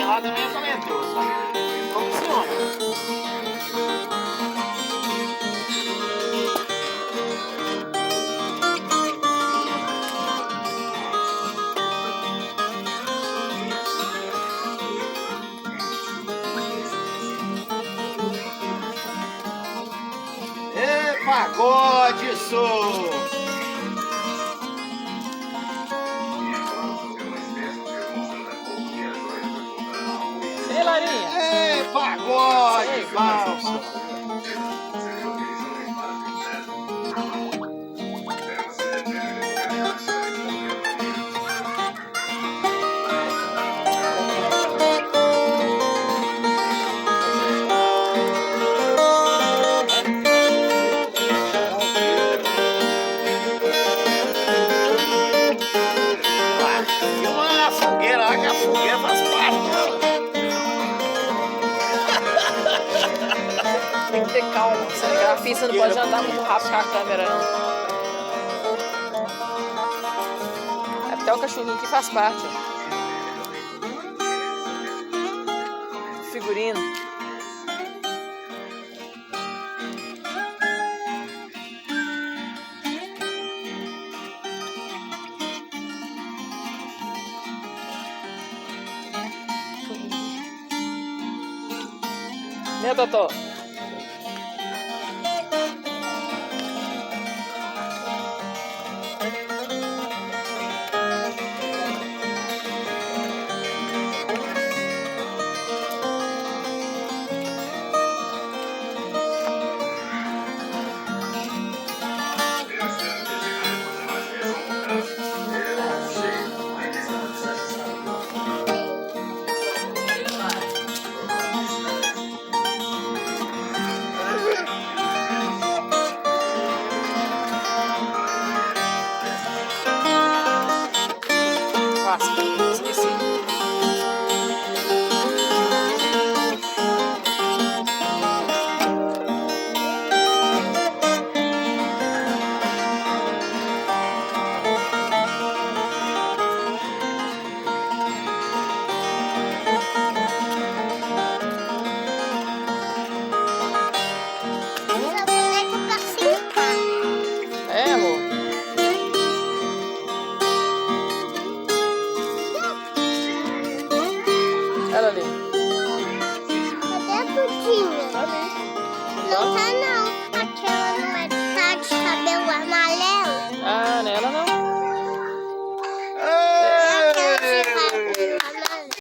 lá também eu comentou, sabe? Como funciona? Ê, pagode, sou! Ei, Larinha! Ê, pagode, Ei, falso! Filma a fogueira, olha que a fogueira faz parte dela. Tem que ter calma. Cinegrafia, você não pode andar muito rápido com a câmera. Até o cachorrinho que faz parte. Figurino. Né, Totó? Nossa, esqueci. É, amor. Olha ali.